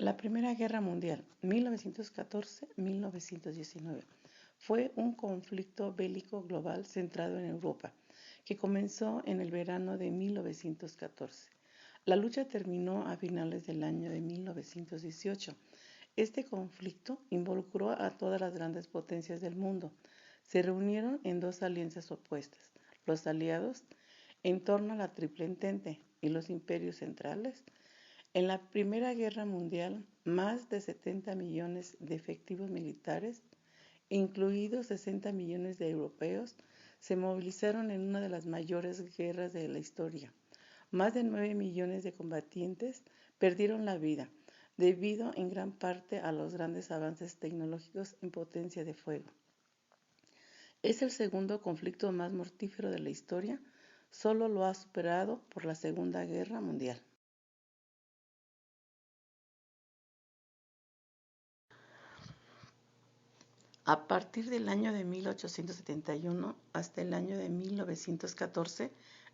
La Primera Guerra Mundial, 1914-1919, fue un conflicto bélico global centrado en Europa, que comenzó en el verano de 1914. La lucha terminó a finales del año de 1918. Este conflicto involucró a todas las grandes potencias del mundo. Se reunieron en dos alianzas opuestas, los aliados, en torno a la Triple Entente, y los imperios centrales. En la Primera Guerra Mundial, más de 70 millones de efectivos militares, incluidos 60 millones de europeos, se movilizaron en una de las mayores guerras de la historia. Más de 9 millones de combatientes perdieron la vida, debido en gran parte a los grandes avances tecnológicos en potencia de fuego. Es el segundo conflicto más mortífero de la historia, solo lo ha superado por la Segunda Guerra Mundial. A partir del año de 1871 hasta el año de 1914,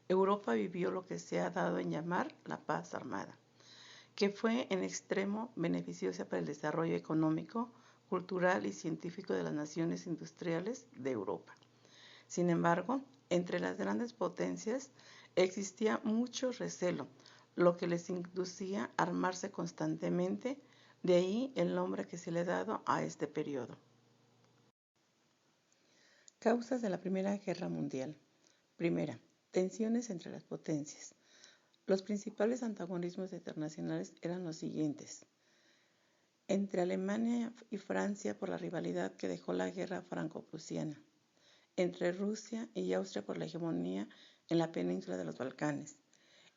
Europa vivió lo que se ha dado en llamar la paz armada, que fue en extremo beneficiosa para el desarrollo económico, cultural y científico de las naciones industriales de Europa. Sin embargo, entre las grandes potencias existía mucho recelo, lo que les inducía a armarse constantemente, de ahí el nombre que se le ha dado a este periodo. Causas de la Primera Guerra Mundial. Primera, tensiones entre las potencias. Los principales antagonismos internacionales eran los siguientes. Entre Alemania y Francia por la rivalidad que dejó la guerra franco-prusiana. Entre Rusia y Austria por la hegemonía en la península de los Balcanes.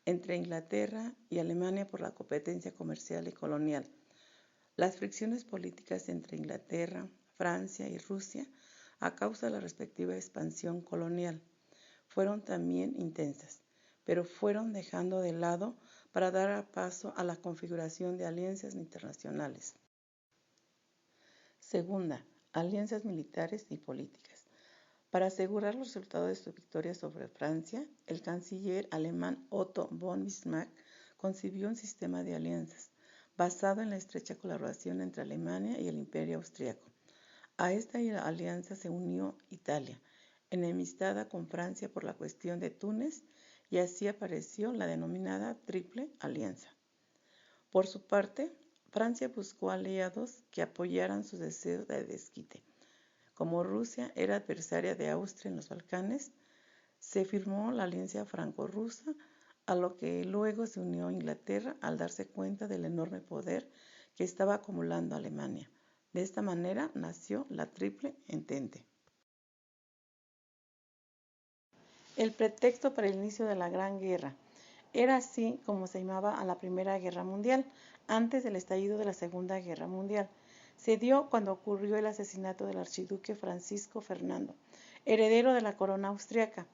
Entre Inglaterra y Alemania por la competencia comercial y colonial. Las fricciones políticas entre Inglaterra, Francia y Rusia a causa de la respectiva expansión colonial fueron también intensas, pero fueron dejando de lado para dar paso a la configuración de alianzas internacionales. Segunda, alianzas militares y políticas. Para asegurar los resultados de su victoria sobre Francia, el canciller alemán Otto von Bismarck concibió un sistema de alianzas basado en la estrecha colaboración entre Alemania y el Imperio Austriaco. A esta alianza se unió Italia, enemistada con Francia por la cuestión de Túnez, y así apareció la denominada Triple Alianza. Por su parte, Francia buscó aliados que apoyaran sus deseos de desquite. Como Rusia era adversaria de Austria en los Balcanes, se firmó la alianza franco-rusa, a lo que luego se unió Inglaterra al darse cuenta del enorme poder que estaba acumulando Alemania. De esta manera nació la Triple Entente. El pretexto para el inicio de la Gran Guerra. Era así como se llamaba a la Primera Guerra Mundial, antes del estallido de la Segunda Guerra Mundial. Se dio cuando ocurrió el asesinato del archiduque Francisco Fernando, heredero de la corona austriaca,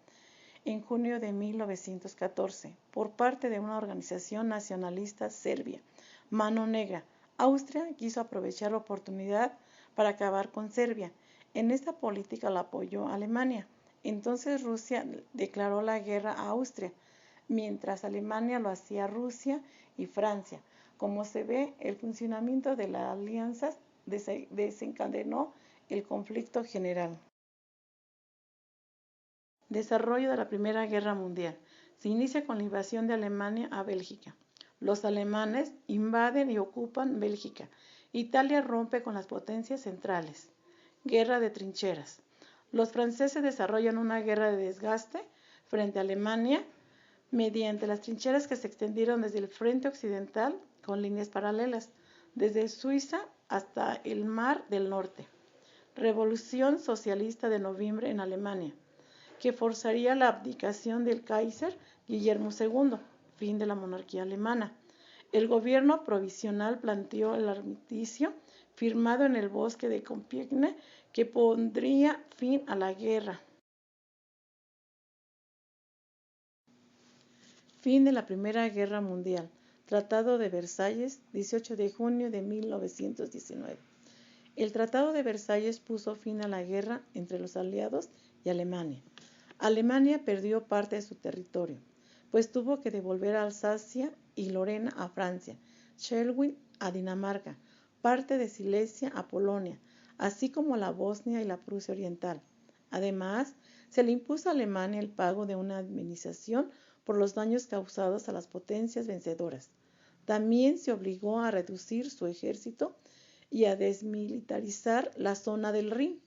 en junio de 1914, por parte de una organización nacionalista serbia, Mano Negra. Austria quiso aprovechar la oportunidad para acabar con Serbia. En esta política la apoyó Alemania. Entonces Rusia declaró la guerra a Austria, mientras Alemania lo hacía a Rusia y Francia. Como se ve, el funcionamiento de las alianzas desencadenó el conflicto general. Desarrollo de la Primera Guerra Mundial. Se inicia con la invasión de Alemania a Bélgica. Los alemanes invaden y ocupan Bélgica. Italia rompe con las potencias centrales. Guerra de trincheras. Los franceses desarrollan una guerra de desgaste frente a Alemania mediante las trincheras que se extendieron desde el frente occidental con líneas paralelas, desde Suiza hasta el Mar del Norte. Revolución socialista de noviembre en Alemania, que forzaría la abdicación del Kaiser Guillermo II, fin de la monarquía alemana. El gobierno provisional planteó el armisticio firmado en el bosque de Compiègne, que pondría fin a la guerra. Fin de la Primera Guerra Mundial. Tratado de Versalles, 18 de junio de 1919. El Tratado de Versalles puso fin a la guerra entre los aliados y Alemania. Alemania perdió parte de su territorio, pues tuvo que devolver Alsacia y Lorena a Francia. Schleswig a Dinamarca, parte de Silesia a Polonia, así como la Bosnia y la Prusia Oriental. Además, se le impuso a Alemania el pago de una indemnización por los daños causados a las potencias vencedoras. También se obligó a reducir su ejército y a desmilitarizar la zona del Rin,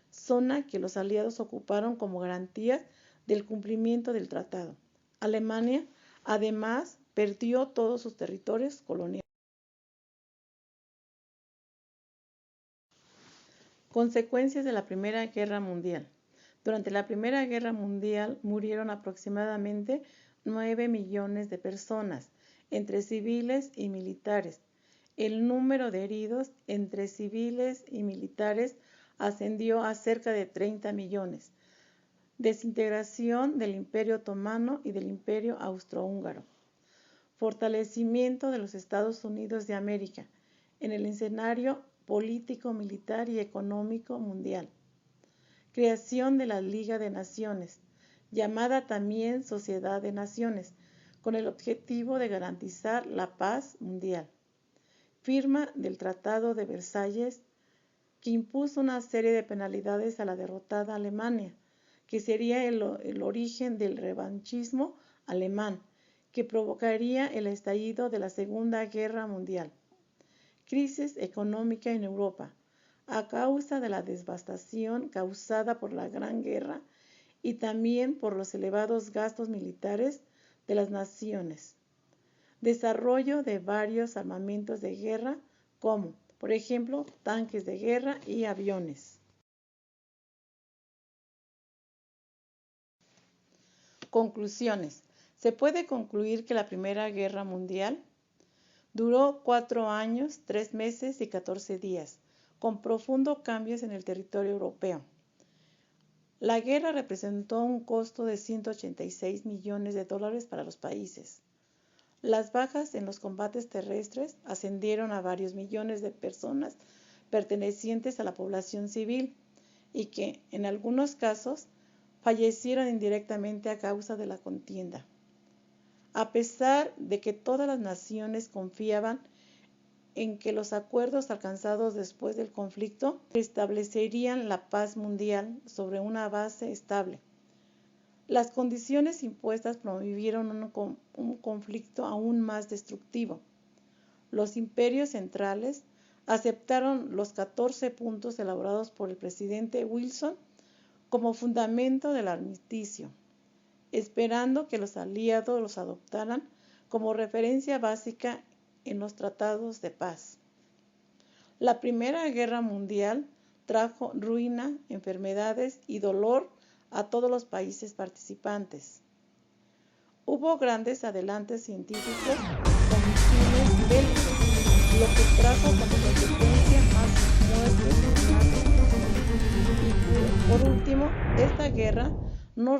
zona que los aliados ocuparon como garantía del cumplimiento del tratado. Alemania, además, perdió todos sus territorios coloniales. Consecuencias de la Primera Guerra Mundial. Durante la Primera Guerra Mundial murieron aproximadamente 9 millones de personas, entre civiles y militares. El número de heridos entre civiles y militares ascendió a cerca de 30 millones. Desintegración del Imperio Otomano y del Imperio Austrohúngaro. Fortalecimiento de los Estados Unidos de América en el escenario político, militar y económico mundial. Creación de la Liga de Naciones, llamada también Sociedad de Naciones, con el objetivo de garantizar la paz mundial. Firma del Tratado de Versalles, que impuso una serie de penalidades a la derrotada Alemania, que sería el origen del revanchismo alemán, que provocaría el estallido de la Segunda Guerra Mundial. Crisis económica en Europa, a causa de la devastación causada por la Gran Guerra y también por los elevados gastos militares de las naciones. Desarrollo de varios armamentos de guerra, como, por ejemplo, tanques de guerra y aviones. Conclusiones. Se puede concluir que la Primera Guerra Mundial duró 4 años, 3 meses y 14 días, con profundos cambios en el territorio europeo. La guerra representó un costo de 186 millones de dólares para los países. Las bajas en los combates terrestres ascendieron a varios millones de personas pertenecientes a la población civil y que, en algunos casos, fallecieron indirectamente a causa de la contienda. A pesar de que todas las naciones confiaban en que los acuerdos alcanzados después del conflicto establecerían la paz mundial sobre una base estable, las condiciones impuestas promovieron un conflicto aún más destructivo. Los imperios centrales aceptaron los 14 puntos elaborados por el presidente Wilson como fundamento del armisticio, esperando que los aliados los adoptaran como referencia básica en los tratados de paz. La Primera Guerra Mundial trajo ruina, enfermedades y dolor a todos los países participantes. Hubo grandes adelantos científicos con misiles bélicos, lo que trajo como consecuencia más muertes y por último, esta guerra no